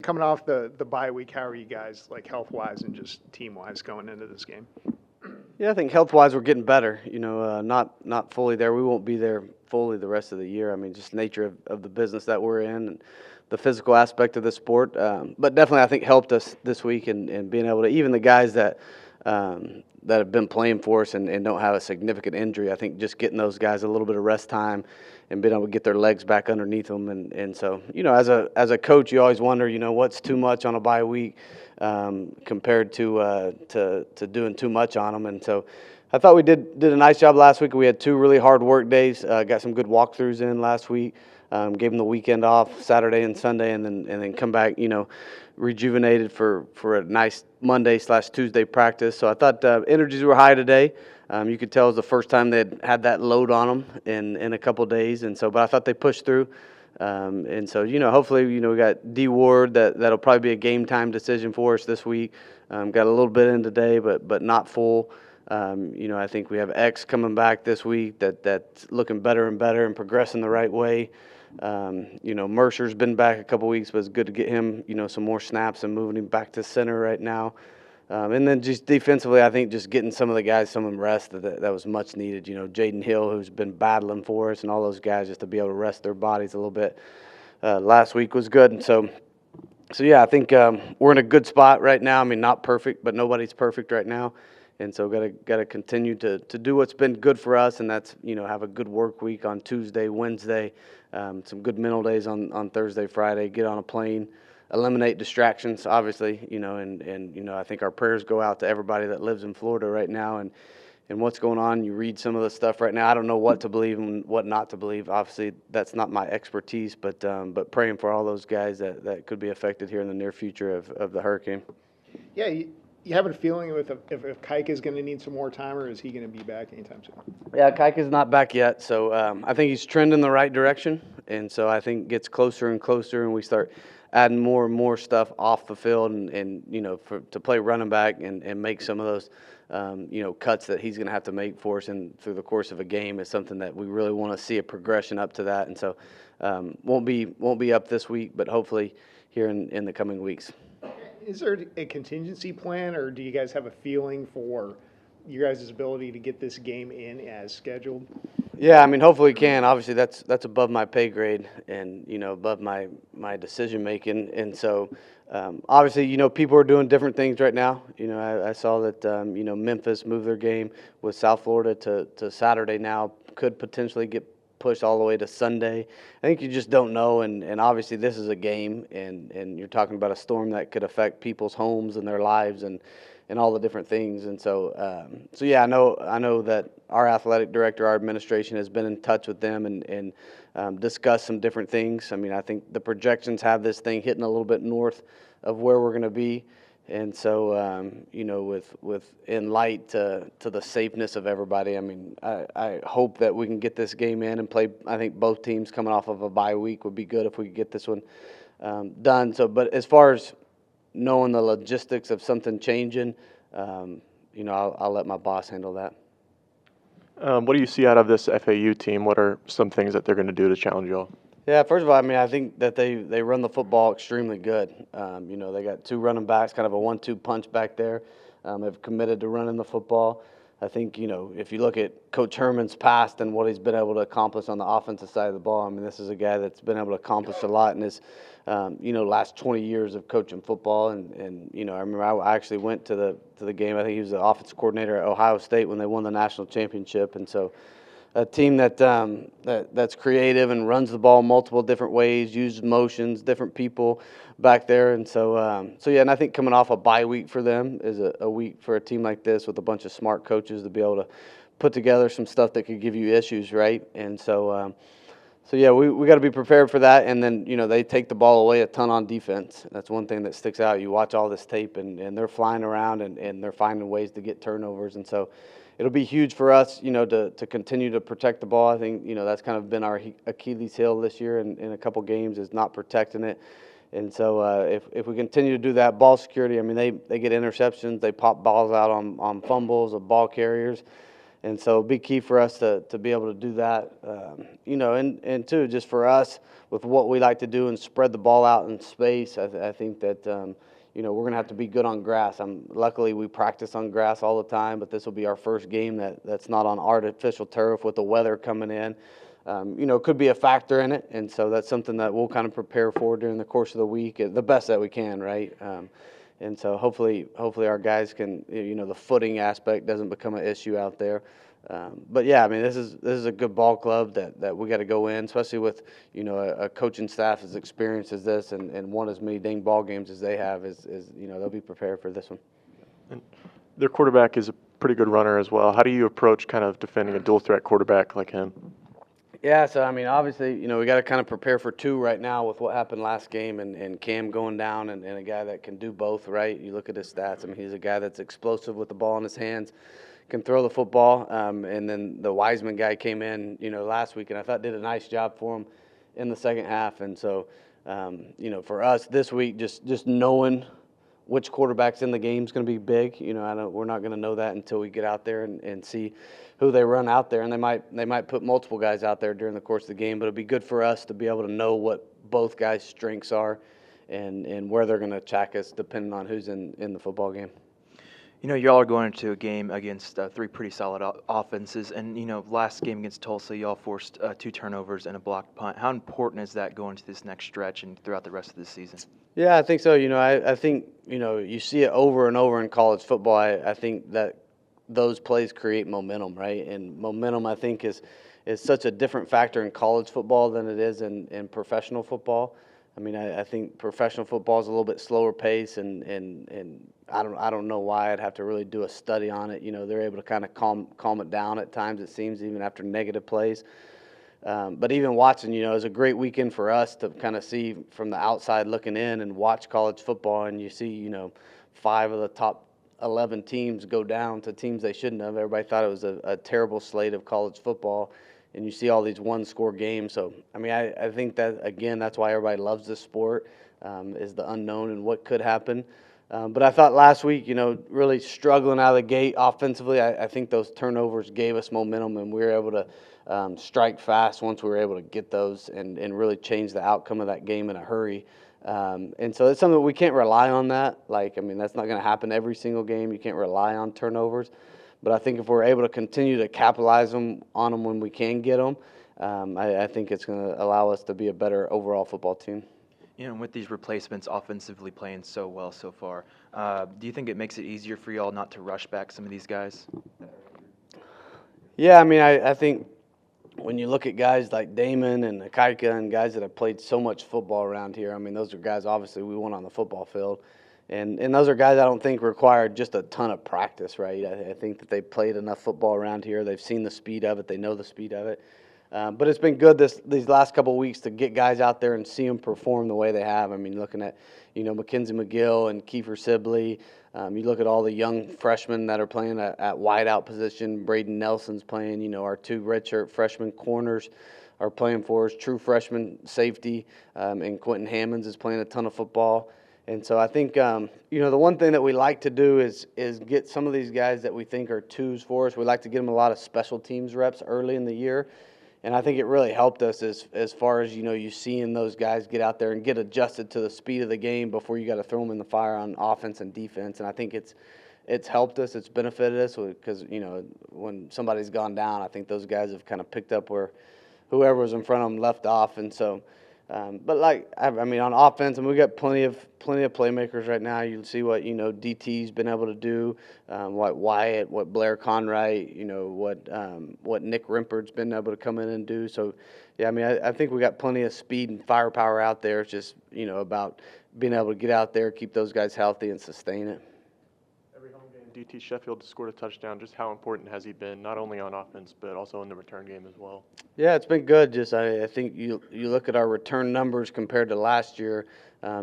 coming off the bye week, how are you guys, like, health-wise and just team-wise going into this game? Yeah, I think health-wise we're getting better. Not fully there. We won't be there fully the rest of the year. I mean, just nature of the business that we're in and the physical aspect of the sport. But definitely, I think helped us this week and being able to even the guys that have been playing for us and don't have a significant injury. I think just getting those guys a little bit of rest time and being able to get their legs back underneath them. And so, as a coach, you always wonder, what's too much on a bye week compared to doing too much on them. And so I thought we did a nice job last week. We had 2 really hard work days, got some good walkthroughs in last week. Gave them the weekend off, Saturday and Sunday, and then come back, rejuvenated for a nice Monday/Tuesday practice. So I thought energies were high today. You could tell it was the first time they'd had that load on them in a couple of days, but I thought they pushed through. And so, hopefully, we got D Ward that'll probably be a game time decision for us this week. Got a little bit in today, but not full. I think we have X coming back this week that's looking better and better and progressing the right way. Mercer's been back a couple weeks, but it's good to get him, some more snaps and moving him back to center right now. And then just defensively, I think just getting some of the guys some rest that was much needed. Jaden Hill, who's been battling for us, and all those guys just to be able to rest their bodies a little bit last week was good. And so yeah, I think we're in a good spot right now. I mean, not perfect, but nobody's perfect right now. And so got to continue to do what's been good for us, and that's have a good work week on Tuesday, Wednesday, some good mental days on Thursday, Friday. Get on a plane, eliminate distractions, obviously, and I think our prayers go out to everybody that lives in Florida right now, and what's going on. You read some of the stuff right now. I don't know what to believe and what not to believe. Obviously, that's not my expertise, but praying for all those guys that could be affected here in the near future of the hurricane. Yeah, you have a feeling if Kike is going to need some more time, or is he going to be back anytime soon? Yeah, Kike is not back yet, so I think he's trending the right direction, and so I think gets closer and closer, and we start adding more and more stuff off the field, and to play running back and make some of those cuts that he's going to have to make for us and through the course of a game is something that we really want to see a progression up to that, and so won't be up this week, but hopefully here in the coming weeks. Is there a contingency plan, or do you guys have a feeling for your guys' ability to get this game in as scheduled? Yeah, I mean, hopefully we can. Obviously, that's above my pay grade and, above my decision making. And so, obviously, people are doing different things right now. I saw that, Memphis moved their game with South Florida to Saturday now, could potentially get pushed all the way to Sunday. I think you just don't know, and obviously this is a game, and you're talking about a storm that could affect people's homes and their lives and all the different things. And so yeah, I know that our athletic director, our administration has been in touch with them and discussed some different things. I mean, I think the projections have this thing hitting a little bit north of where we're going to be. And so, with in light to the safeness of everybody, I mean, I hope that we can get this game in and play. I think both teams coming off of a bye week would be good if we could get this one done. So, but as far as knowing the logistics of something changing, I'll let my boss handle that. What do you see out of this FAU team? What are some things that they're going to do to challenge y'all? Yeah, first of all, I mean, I think that they run the football extremely good. They got 2 running backs, kind of a 1-2 punch back there. Have committed to running the football. I think, if you look at Coach Herman's past and what he's been able to accomplish on the offensive side of the ball, I mean, this is a guy that's been able to accomplish a lot in his, last 20 years of coaching football. And I remember I actually went to the game. I think he was the offensive coordinator at Ohio State when they won the national championship. And so a team that's creative and runs the ball multiple different ways, uses motions, different people back there, and so yeah. And I think coming off a bye week for them is a week for a team like this with a bunch of smart coaches to be able to put together some stuff that could give you issues, right? And so yeah, we got to be prepared for that. And then they take the ball away a ton on defense. That's one thing that sticks out. You watch all this tape, and they're flying around and they're finding ways to get turnovers, and so it'll be huge for us, to continue to protect the ball. I think, that's kind of been our Achilles heel this year in a couple games is not protecting it. And so if we continue to do that, ball security, I mean, they get interceptions, they pop balls out on fumbles of ball carriers. And so it'll be key for us to be able to do that, and too, just for us with what we like to do and spread the ball out in space, I think that, we're going to have to be good on grass. Luckily, we practice on grass all the time, but this will be our first game that's not on artificial turf with the weather coming in. Could be a factor in it, and so that's something that we'll kind of prepare for during the course of the week, the best that we can, right? And so hopefully our guys can, the footing aspect doesn't become an issue out there. But yeah, I mean, this is a good ball club that we got to go in, especially with, a coaching staff as experienced as this and won as many dang ball games as they have is they'll be prepared for this one. And their quarterback is a pretty good runner as well. How do you approach kind of defending a dual threat quarterback like him? Yeah, so I mean, obviously, we got to kind of prepare for two right now with what happened last game and Cam going down and a guy that can do both, right? You look at his stats. I mean, he's a guy that's explosive with the ball in his hands, can throw the football. And then the Wiseman guy came in, last week, and I thought did a nice job for him in the second half. And so, for us this week, just knowing which quarterback's in the game is going to be big. We're not going to know that until we get out there and see who they run out there, and they might put multiple guys out there during the course of the game. But it'll be good for us to be able to know what both guys' strengths are, and where they're going to attack us depending on who's in the football game. Y'all are going into a game against three pretty solid offenses, and last game against Tulsa, y'all forced 2 turnovers and a blocked punt. How important is that going to this next stretch and throughout the rest of the season? Yeah, I think so. I think you see it over and over in college football. I think that those plays create momentum, right? And momentum, I think, is such a different factor in college football than it is in professional football. I mean, I think professional football is a little bit slower pace, and I don't know why. I'd have to really do a study on it. They're able to kind of calm it down at times, it seems, even after negative plays. But even watching, it was a great weekend for us to kind of see from the outside looking in and watch college football, and you see, 5 of the top 11 teams go down to teams they shouldn't have. Everybody thought it was a terrible slate of college football, and you see all these one-score games. So, I mean, I think that, again, that's why everybody loves this sport, is the unknown and what could happen. But I thought last week, really struggling out of the gate offensively, I think those turnovers gave us momentum, and we were able to strike fast once we were able to get those and really change the outcome of that game in a hurry. And so it's something that we can't rely on that. That's not going to happen every single game. You can't rely on turnovers. But I think if we're able to continue to capitalize on them when we can get them, I think it's going to allow us to be a better overall football team. With these replacements offensively playing so well so far, do you think it makes it easier for y'all not to rush back some of these guys? Yeah, I think when you look at guys like Damon and Akaika and guys that have played so much football around here, those are guys obviously we want on the football field. And those are guys I don't think require just a ton of practice, right? I think that they played enough football around here. They've seen the speed of it. They know the speed of it. But it's been good these last couple of weeks to get guys out there and see them perform the way they have. Looking at, Mackenzie McGill and Kiefer Sibley. You look at all the young freshmen that are playing at wideout position. Braden Nelson's playing. Our 2 redshirt freshman corners are playing for us. True freshman safety, and Quentin Hammonds is playing a ton of football. And so I think, the one thing that we like to do is get some of these guys that we think are 2s for us. We like to get them a lot of special teams reps early in the year. And I think it really helped us as far as, you seeing those guys get out there and get adjusted to the speed of the game before you got to throw them in the fire on offense and defense. And I think it's helped us. It's benefited us because, when somebody's gone down, I think those guys have kind of picked up where whoever was in front of them left off. And so, but on offense, we got plenty of playmakers right now. You see what DT's been able to do, what Wyatt, what Blair Conwright, what Nick Rimpard's been able to come in and do. So, yeah, I think we got plenty of speed and firepower out there. It's just about being able to get out there, keep those guys healthy, and sustain it. DT Sheffield scored a touchdown. Just how important has he been, not only on offense, but also in the return game as well? Yeah, it's been good. I think you look at our return numbers compared to last year,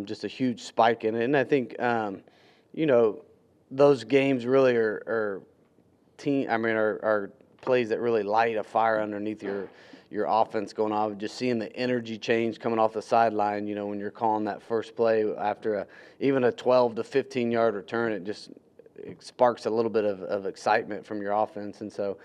just a huge spike in it. And I think, those games really are plays that really light a fire underneath your offense going off. Just seeing the energy change coming off the sideline, when you're calling that first play after even a 12 to 15 yard return, it sparks a little bit of excitement from your offense. And so,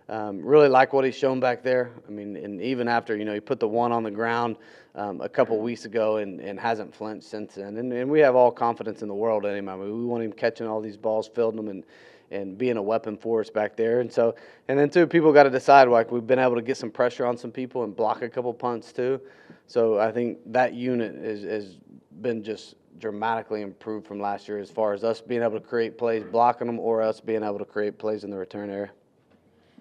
Really like what he's shown back there. I mean, and even after, he put the one on the ground a couple weeks ago and hasn't flinched since then. And we have all confidence in the world in him. I mean, we want him catching all these balls, fielding them, and being a weapon for us back there. And then too, people got to decide, like, we've been able to get some pressure on some people and block a couple punts too. So I think that unit has been just dramatically improved from last year as far as us being able to create plays, blocking them, or us being able to create plays in the return area.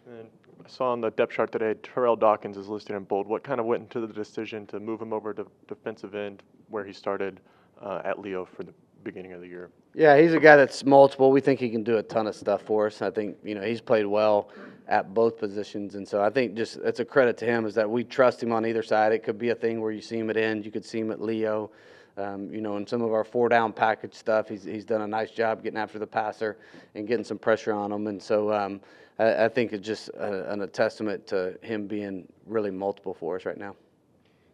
And I saw on the depth chart today, Terrell Dawkins is listed in bold. What kind of went into the decision to move him over to defensive end where he started at Leo for the beginning of the year? Yeah, he's a guy that's multiple. We think he can do a ton of stuff for us. I think, he's played well at both positions. And so I think just it's a credit to him is that we trust him on either side. It could be a thing where you see him at end. You could see him at Leo. In some of our 4-down package stuff, he's done a nice job getting after the passer and getting some pressure on him. And so I think it's just a testament to him being really multiple for us right now.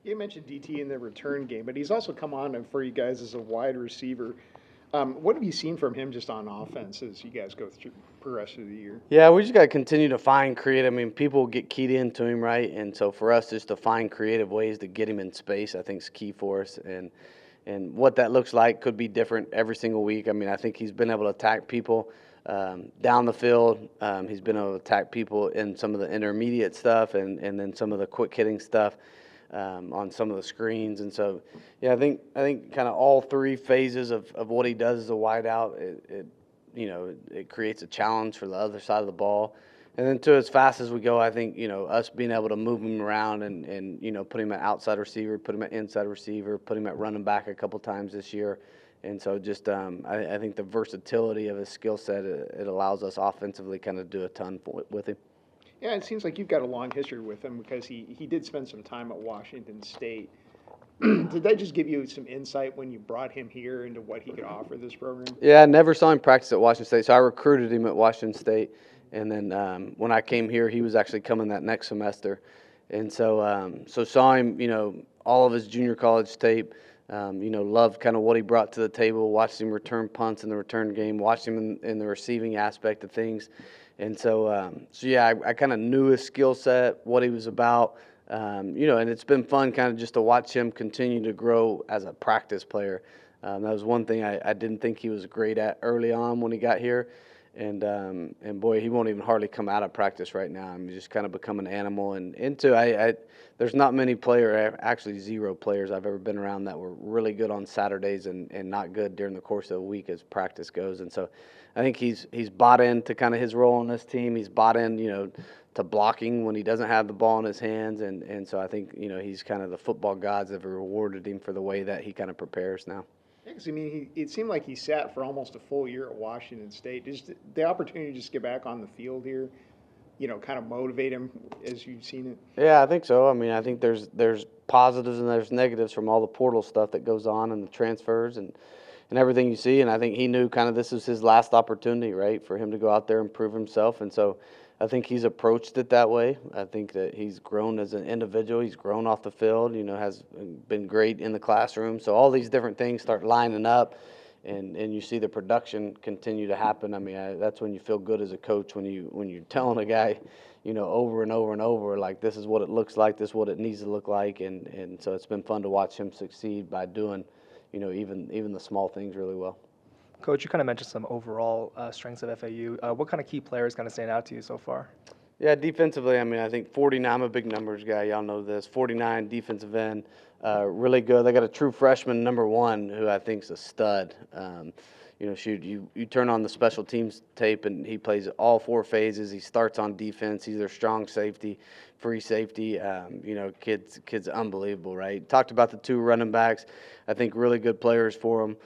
You mentioned DT in the return game, but he's also come on for you guys as a wide receiver. What have you seen from him just on offense as you guys go through the rest of the year? Yeah, we just got to continue to find creative. I mean, people get keyed into him, right? And so for us, just to find creative ways to get him in space, I think is key for us. And what that looks like could be different every single week. I mean, I think he's been able to attack people down the field. He's been able to attack people in some of the intermediate stuff and then some of the quick hitting stuff on some of the screens. And so, yeah, I think kind of all three phases of what he does as a wideout, it creates a challenge for the other side of the ball. And then to as fast as we go, I think, us being able to move him around and put him at outside receiver, put him at inside receiver, put him at running back a couple times this year. And so just I think the versatility of his skill set, it allows us offensively kind of do a ton with him. Yeah, it seems like you've got a long history with him because he did spend some time at Washington State. Did that just give you some insight when you brought him here into what he could offer this program? Yeah, I never saw him practice at Washington State, so I recruited him at Washington State. And then when I came here, he was actually coming that next semester. And so saw him, all of his junior college tape, loved kind of what he brought to the table, watched him return punts in the return game, watched him in the receiving aspect of things. And so yeah, I kind of knew his skill set, what he was about, and it's been fun kind of just to watch him continue to grow as a practice player. That was one thing I didn't think he was great at early on when he got here. And boy, he won't even hardly come out of practice right now. I mean, just kind of become an animal. And there's not many actually zero players I've ever been around that were really good on Saturdays and not good during the course of the week as practice goes. And so I think he's bought into kind of his role on this team. He's bought in, to blocking when he doesn't have the ball in his hands. And so I think, he's kind of the football gods have rewarded him for the way that he kind of prepares now. Because, it seemed like he sat for almost a full year at Washington State. Just the opportunity to just get back on the field here, kind of motivate him as you've seen it? Yeah, I think so. I mean, I think there's positives and there's negatives from all the portal stuff that goes on and the transfers and everything you see. And I think he knew kind of this was his last opportunity, right, for him to go out there and prove himself. And so I think he's approached it that way. I think that he's grown as an individual. He's grown off the field, has been great in the classroom. So all these different things start lining up, and you see the production continue to happen. I mean, that's when you feel good as a coach, when you're telling a guy, over and over and over, like, this is what it looks like, this is what it needs to look like. And so it's been fun to watch him succeed by doing, even the small things really well. Coach, you kind of mentioned some overall strengths of FAU. What kind of key players kind of stand out to you so far? Yeah, defensively, I mean, I think 49, I'm a big numbers guy. Y'all know this. 49 defensive end, really good. They got a true freshman, number 1, who I think is a stud. You turn on the special teams tape, and he plays all 4 phases. He starts on defense. He's their strong safety, free safety. Kid's unbelievable, right? Talked about the 2 running backs. I think really good players for him.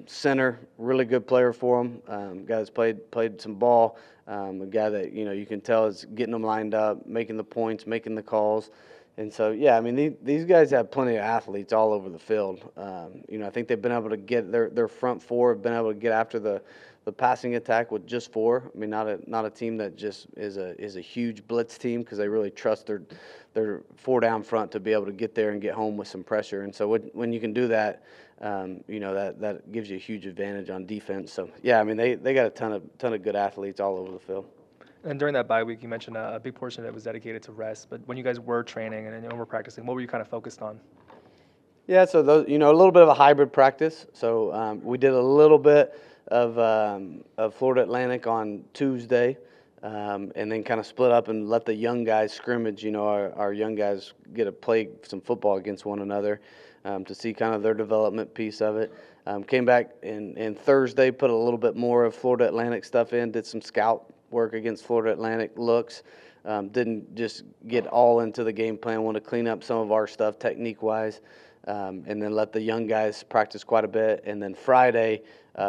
Center, really good player for him. Guy that's played some ball. A guy that you can tell is getting them lined up, making the points, making the calls. And so, yeah, I mean, these guys have plenty of athletes all over the field. I think they've been able to get their front 4 have been able to get after the passing attack with just 4. I mean, not a team that just is a huge blitz team, because they really trust their 4 down front to be able to get there and get home with some pressure. And so when you can do that, that gives you a huge advantage on defense. So yeah, I mean, they got a ton of good athletes all over the field. And during that bye week, you mentioned a big portion of it was dedicated to rest. But when you guys were training and were practicing, what were you kind of focused on? Yeah, so those, a little bit of a hybrid practice. So we did a little bit of Florida Atlantic on Tuesday, and then kind of split up and let the young guys scrimmage. Our young guys get to play some football against one another to see kind of their development piece of it. Came back and Thursday, put a little bit more of Florida Atlantic stuff in, did some scout work against Florida Atlantic looks. Didn't just get all into the game plan, want to clean up some of our stuff technique-wise. And then let the young guys practice quite a bit. And then Friday,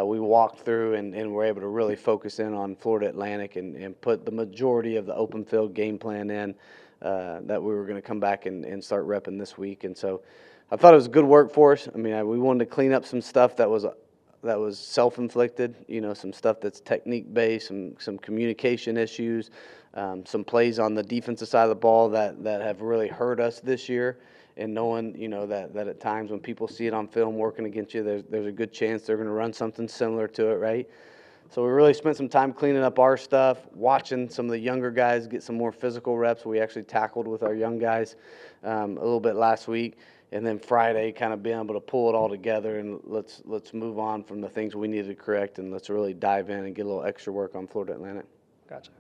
we walked through and were able to really focus in on Florida Atlantic and put the majority of the open field game plan in that we were going to come back and start repping this week. And so I thought it was good work for us. I mean, we wanted to clean up some stuff that was self-inflicted, some stuff that's technique-based, some communication issues, some plays on the defensive side of the ball that have really hurt us this year. And knowing, that at times when people see it on film working against you, there's a good chance they're going to run something similar to it, right? So we really spent some time cleaning up our stuff, watching some of the younger guys get some more physical reps. We actually tackled with our young guys a little bit last week. And then Friday, kind of being able to pull it all together and let's move on from the things we needed to correct and let's really dive in and get a little extra work on Florida Atlantic. Gotcha.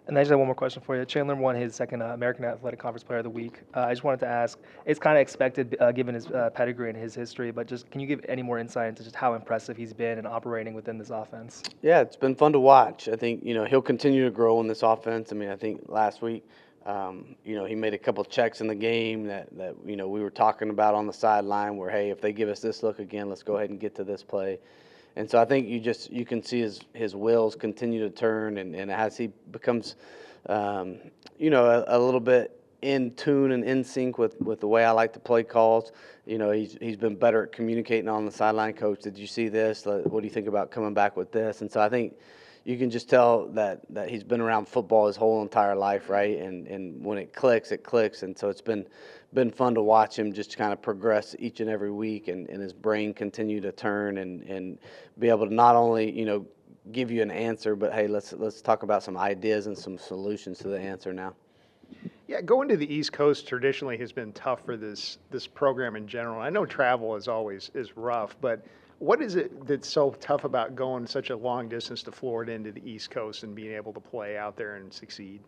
And I just have one more question for you. Chandler won his second American Athletic Conference Player of the Week. I just wanted to ask, it's kind of expected given his pedigree and his history, but just can you give any more insight into just how impressive he's been in operating within this offense? Yeah, it's been fun to watch. I think, he'll continue to grow in this offense. I mean, I think last week, he made a couple checks in the game that we were talking about on the sideline where, hey, if they give us this look again, let's go ahead and get to this play. And so I think you can see his wheels continue to turn, and as he becomes, a little bit in tune and in sync with the way I like to play calls. He's been better at communicating on the sideline. Coach, did you see this? What do you think about coming back with this? And so I think you can just tell that he's been around football his whole entire life, right? And when it clicks, it clicks. And so it's been fun to watch him just kind of progress each and every week and his brain continue to turn and be able to not only, give you an answer, but hey, let's talk about some ideas and some solutions to the answer now. Yeah, going to the East Coast traditionally has been tough for this program in general. I know travel is rough, but what is it that's so tough about going such a long distance to Florida into the East Coast and being able to play out there and succeed?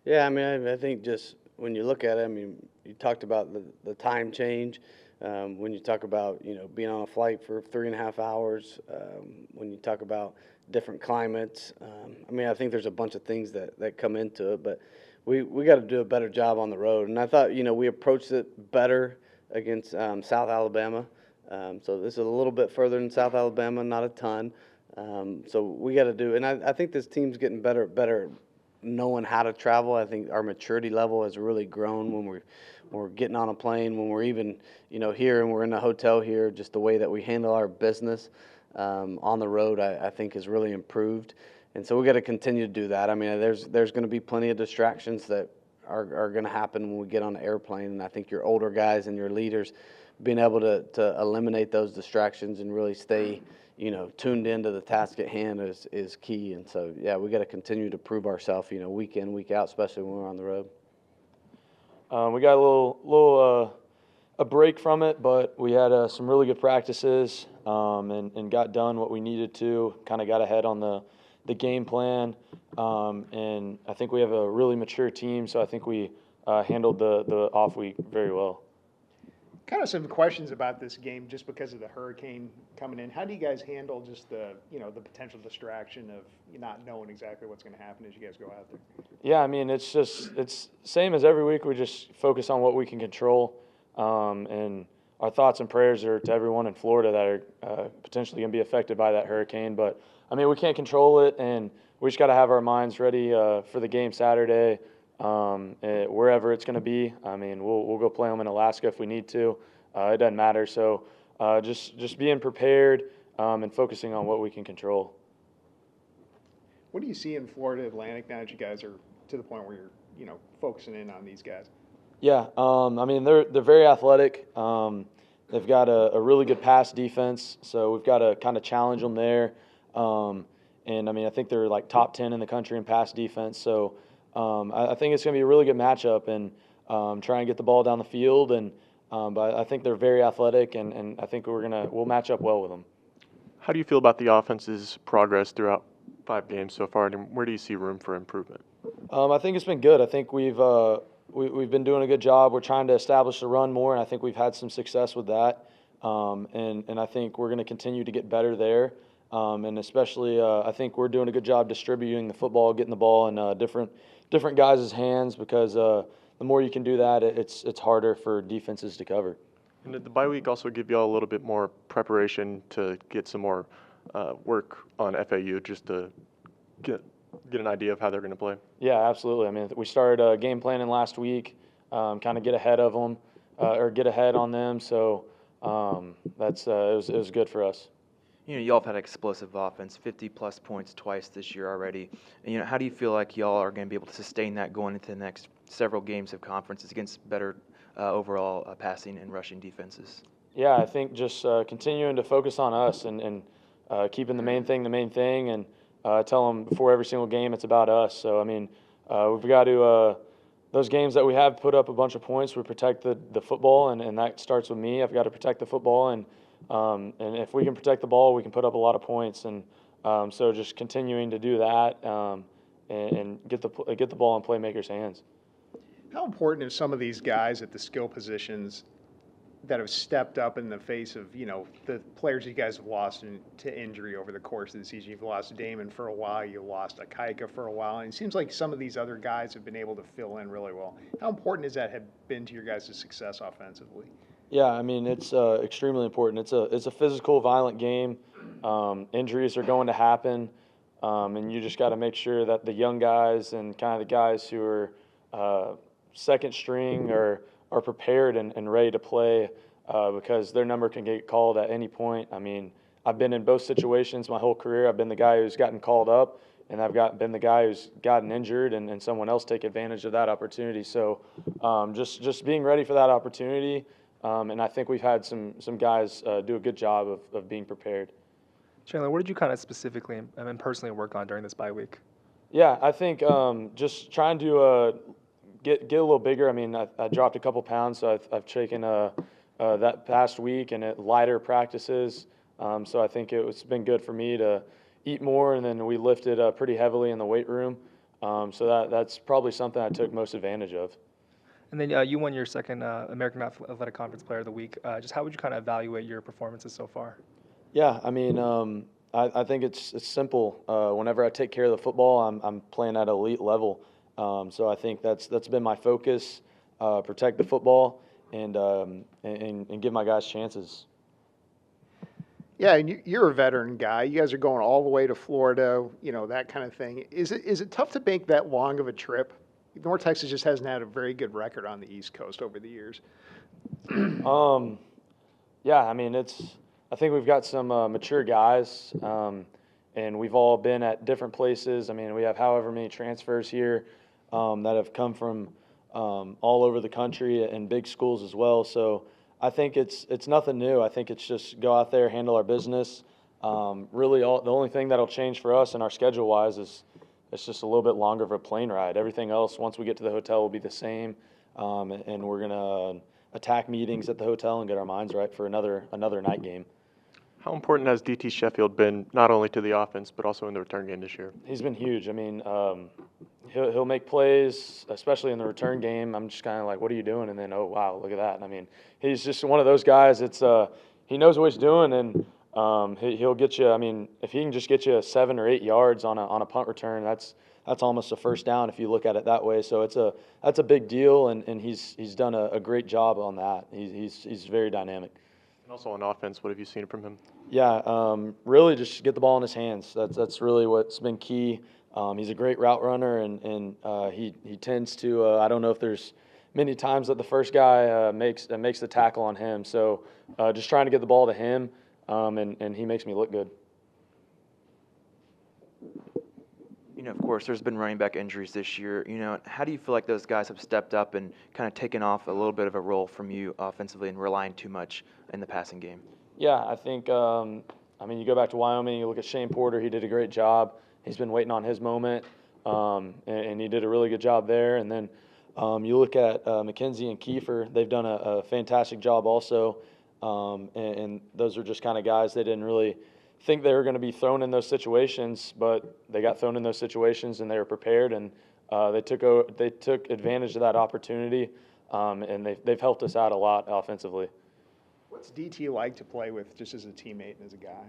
Yeah, I mean, I think just when you look at it, I mean, you talked about the time change. When you talk about, being on a flight for 3.5 hours, when you talk about different climates, I mean, I think there's a bunch of things that come into it, but we got to do a better job on the road. And I thought, we approached it better against South Alabama. So this is a little bit further than South Alabama, not a ton. So we got to do, and I think this team's getting better knowing how to travel. I think our maturity level has really grown when we're getting on a plane, when we're even, here and we're in a hotel here, just the way that we handle our business on the road, I think has really improved. And so we got to continue to do that. I mean, there's going to be plenty of distractions that are going to happen when we get on an airplane. And I think your older guys and your leaders being able to eliminate those distractions and really stay, tuned into the task at hand is key. And so, yeah, we got to continue to prove ourselves, week in, week out, especially when we're on the road. We got a little a break from it, but we had some really good practices and got done what we needed to. Kind of got ahead on the game plan, and I think we have a really mature team. So I think we handled the off week very well. Kind of some questions about this game just because of the hurricane coming in. How do you guys handle just the potential distraction of not knowing exactly what's going to happen as you guys go out there? Yeah, I mean, it's same as every week. We just focus on what we can control, and our thoughts and prayers are to everyone in Florida that are potentially going to be affected by that hurricane. But, I mean, we can't control it, and we just got to have our minds ready for the game Saturday. Wherever it's going to be. I mean, we'll go play them in Alaska if we need to. It doesn't matter. So just being prepared and focusing on what we can control. What do you see in Florida Atlantic now that you guys are to the point where you're focusing in on these guys? Yeah, I mean they're very athletic. They've got a really good pass defense, so we've got to kind of challenge them there. And I mean, I think they're like top 10 in the country in pass defense. So I think it's going to be a really good matchup, and try and get the ball down the field. And but I think they're very athletic, and I think we'll match up well with them. How do you feel about the offense's progress throughout 5 games so far, and where do you see room for improvement? I think it's been good. I think we've been doing a good job. We're trying to establish the run more, and I think we've had some success with that. And I think we're going to continue to get better there. And especially, I think we're doing a good job distributing the football, getting the ball in different guys' hands, because the more you can do that, it's harder for defenses to cover. And did the bye week also give you all a little bit more preparation to get some more work on FAU, just to get an idea of how they're going to play? Yeah, absolutely. I mean, we started game planning last week, kind of get ahead of them, or get ahead on them. So it was good for us. Y'all have had explosive offense, 50-plus points twice this year already. And, how do you feel like y'all are going to be able to sustain that going into the next several games of conferences against better overall passing and rushing defenses? Yeah, I think just continuing to focus on us, and keeping the main thing, and tell them before every single game it's about us. So, I mean, we've got to those games that we have put up a bunch of points, we protect the football, and that starts with me. I've got to protect the football, and if we can protect the ball, we can put up a lot of points. And so just continuing to do that, and get the ball in playmakers' hands. How important are some of these guys at the skill positions that have stepped up in the face of, the players you guys have lost to injury over the course of the season? You've lost Damon for a while, you lost Akaika for a while, and it seems like some of these other guys have been able to fill in really well. How important has that been to your guys' success offensively? Yeah, I mean, it's extremely important. It's a physical, violent game. Injuries are going to happen, and you just got to make sure that the young guys and kind of the guys who are second string are prepared and ready to play, because their number can get called at any point. I mean, I've been in both situations my whole career. I've been the guy who's gotten called up, and I've been the guy who's gotten injured, and someone else take advantage of that opportunity. So just being ready for that opportunity. And I think we've had some guys do a good job of being prepared. Chandler, what did you kind of specifically and personally work on during this bye week? Yeah, I think just trying to get a little bigger. I mean, I dropped a couple pounds, so I've taken that past week, and at lighter practices. So I think it's been good for me to eat more, and then we lifted pretty heavily in the weight room. So that's probably something I took most advantage of. And then you won your second American Athletic Conference Player of the Week. Just how would you kind of evaluate your performances so far? Yeah, I mean, I think it's simple. Whenever I take care of the football, I'm playing at an elite level. So I think that's been my focus: protect the football and give my guys chances. Yeah, and you're a veteran guy. You guys are going all the way to Florida, that kind of thing. Is it tough to make that long of a trip? North Texas just hasn't had a very good record on the East Coast over the years. Yeah, I mean, I think we've got some mature guys, and we've all been at different places. I mean, we have however many transfers here that have come from all over the country and big schools as well. So I think it's nothing new. I think it's just go out there, handle our business. Really, the only thing that'll change for us and our schedule-wise is it's just a little bit longer of a plane ride. Everything else, once we get to the hotel, will be the same, and we're gonna attack meetings at the hotel and get our minds right for another night game. How important has DT Sheffield been, not only to the offense but also in the return game this year? He's been huge. I mean, he'll make plays, especially in the return game. I'm just kind of like, what are you doing? And then, oh wow, look at that. And I mean, he's just one of those guys. He knows what he's doing, and he'll get you. I mean, if he can just get you 7 or 8 yards on a punt return, that's almost a first down if you look at it that way. So that's a big deal, and he's done a great job on that. He's very dynamic. And also on offense, what have you seen from him? Yeah, really just get the ball in his hands. That's really what's been key. He's a great route runner, and he tends to. I don't know if there's many times that the first guy makes the tackle on him. So just trying to get the ball to him, and he makes me look good. Of course, there's been running back injuries this year. How do you feel like those guys have stepped up and kind of taken off a little bit of a role from you offensively and relying too much in the passing game? Yeah, I think I mean, you go back to Wyoming, you look at Shane Porter, he did a great job. He's been waiting on his moment, and he did a really good job there. And then you look at McKenzie and Kiefer, they've done a fantastic job also. And those are just kind of guys they didn't really think they were going to be thrown in those situations, but they got thrown in those situations and they were prepared, and they took advantage of that opportunity, and they've helped us out a lot offensively. What's DT like to play with just as a teammate and as a guy?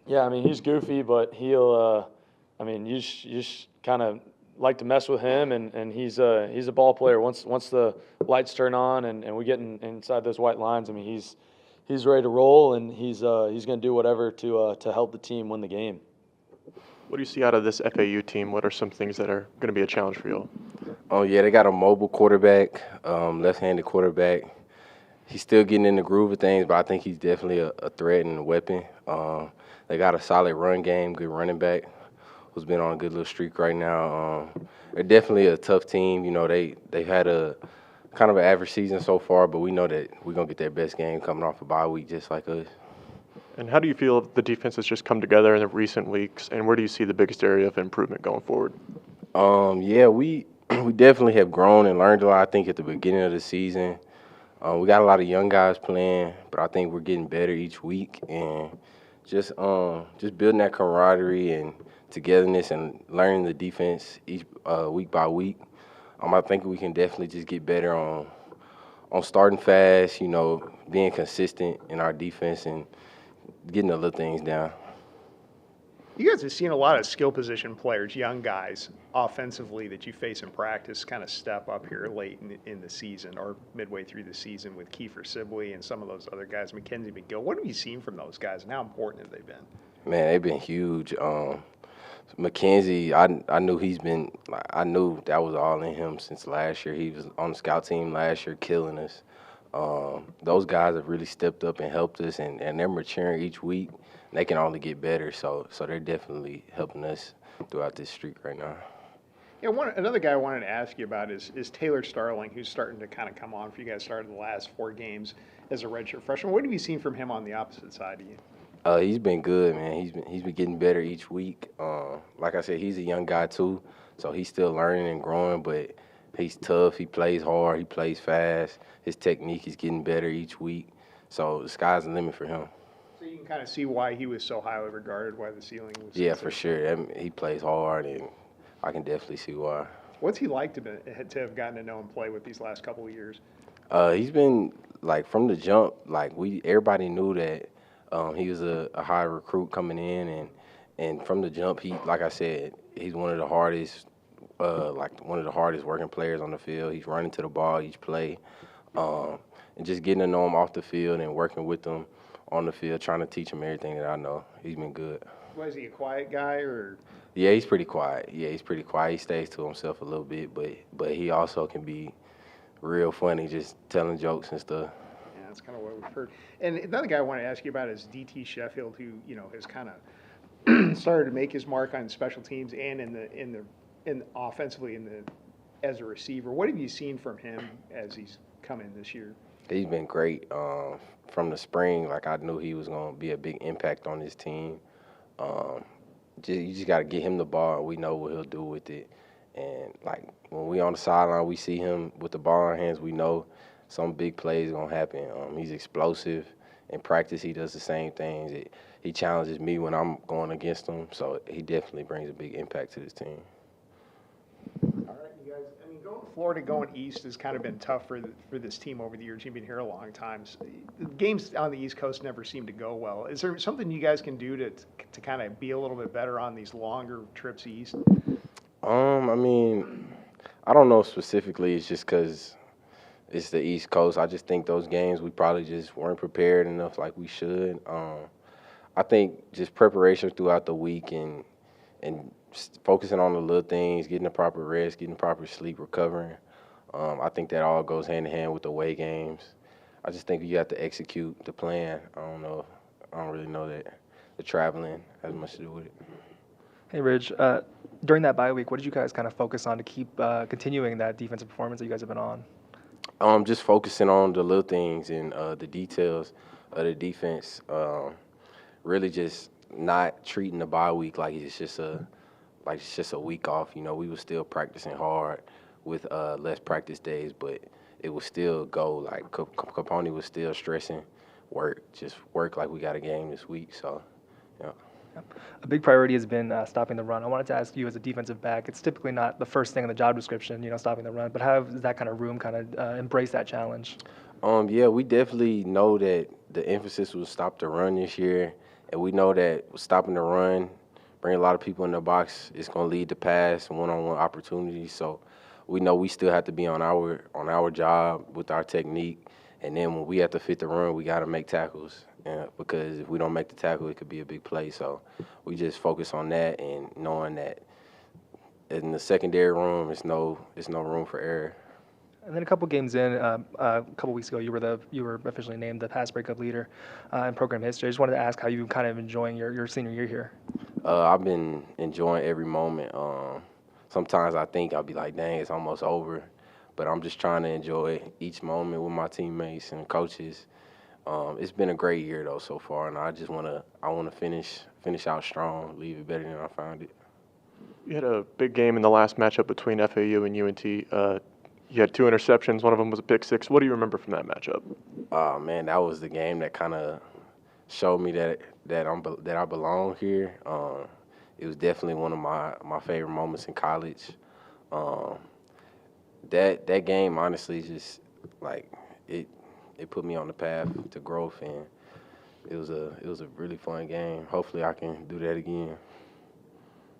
Yeah, I mean, he's goofy, but he'll you just kind of like to mess with him, and he's a ball player. Once the lights turn on and we get inside those white lines, I mean, he's ready to roll, and he's going to do whatever to help the team win the game. What do you see out of this FAU team? What are some things that are going to be a challenge for you all? Oh, yeah, they got a mobile quarterback, left-handed quarterback. He's still getting in the groove of things, but I think he's definitely a threat and a weapon. They got a solid run game, good running back who's been on a good little streak right now. They're definitely a tough team. You know, they've had a kind of an average season so far, but we know that we're going to get their best game coming off a bye week just like us. And how do you feel the defense has just come together in the recent weeks, and where do you see the biggest area of improvement going forward? Yeah, we definitely have grown and learned a lot, I think, at the beginning of the season. We got a lot of young guys playing, but I think we're getting better each week, and just building that camaraderie and togetherness and learning the defense each week by week. I think we can definitely just get better on starting fast, you know, being consistent in our defense and getting the little things down. You guys have seen a lot of skill position players, young guys, offensively that you face in practice kind of step up here late in the season or midway through the season with Kiefer Sibley and some of those other guys, McKenzie McGill. What have you seen from those guys and how important have they been? Man, they've been huge. McKenzie, I knew that was all in him since last year. He was on the scout team last year killing us. Those guys have really stepped up and helped us, and they're maturing each week. They can only get better, so they're definitely helping us throughout this streak right now. Yeah, another guy I wanted to ask you about is Taylor Starling, who's starting to kind of come on for you guys. Started the last 4 games as a redshirt freshman. What have you seen from him on the opposite side of you? He's been good, man. He's been getting better each week. Like I said, he's a young guy too, so he's still learning and growing. But he's tough. He plays hard. He plays fast. His technique is getting better each week. So the sky's the limit for him. So you can kind of see why he was so highly regarded, why the ceiling was. Yeah, for sure. He plays hard, and I can definitely see why. What's he like to have gotten to know him play with these last couple of years? He's been, like, from the jump, like, everybody knew that he was a high recruit coming in, and from the jump, like I said, he's one of the hardest working players on the field. He's running to the ball each play, and just getting to know him off the field and working with him on the field, trying to teach him everything that I know. He's been good. Was he a quiet guy or? Yeah, he's pretty quiet. He stays to himself a little bit, but he also can be real funny, just telling jokes and stuff. Yeah, that's kind of what we've heard. And another guy I want to ask you about is DT Sheffield, who has kind of started to make his mark on special teams and in offensively as a receiver. What have you seen from him as he's come in this year? He's been great from the spring. Like, I knew he was going to be a big impact on this team. You just got to get him the ball. We know what he'll do with it. And, like, when we on the sideline, we see him with the ball in hands, we know some big plays going to happen. He's explosive. In practice, he does the same things. He challenges me when I'm going against him. So he definitely brings a big impact to this team. All right, you guys. I mean, going to Florida, going east has kind of been tough for this team over the years. You've been here a long time. So the games on the East Coast never seem to go well. Is there something you guys can do to kind of be a little bit better on these longer trips east? I mean, I don't know specifically. It's just because it's the East Coast. I just think those games we probably just weren't prepared enough like we should. I think just preparation throughout the week and focusing on the little things, getting the proper rest, getting the proper sleep, recovering. I think that all goes hand in hand with the away games. I just think you have to execute the plan. I don't really know that the traveling has much to do with it. Hey, Ridge, during that bye week, what did you guys kind of focus on to keep continuing that defensive performance that you guys have been on? Just focusing on the little things and the details of the defense. really just not treating the bye week like it's just a week off. You know, we were still practicing hard with less practice days, but it would still go like Capone was still stressing work like we got a game this week. So, yeah. A big priority has been stopping the run. I wanted to ask you as a defensive back, it's typically not the first thing in the job description, stopping the run, but how does that kind of room kind of embrace that challenge? Yeah, we definitely know that the emphasis was stop the run this year, and we know that stopping the run, bringing a lot of people in the box, is going to lead to pass and one-on-one opportunities. So we know we still have to be on our job with our technique, and then when we have to fit the run, we got to make tackles. Because if we don't make the tackle, it could be a big play. So we just focus on that and knowing that in the secondary room, it's no room for error. And then a couple games in, a couple weeks ago, you were officially named the pass breakup leader in program history. I just wanted to ask how you kind of enjoying your senior year here. I've been enjoying every moment. Sometimes I think I'll be like, dang, it's almost over. But I'm just trying to enjoy each moment with my teammates and coaches. It's been a great year though so far, and I want to finish out strong, leave it better than I found it. You had a big game in the last matchup between FAU and UNT. You had 2 interceptions. One of them was a pick six. What do you remember from that matchup? Man, that was the game that kind of showed me that I belong here. It was definitely one of my favorite moments in college. That game honestly just like it put me on the path to growth, and it was a really fun game. Hopefully I can do that again.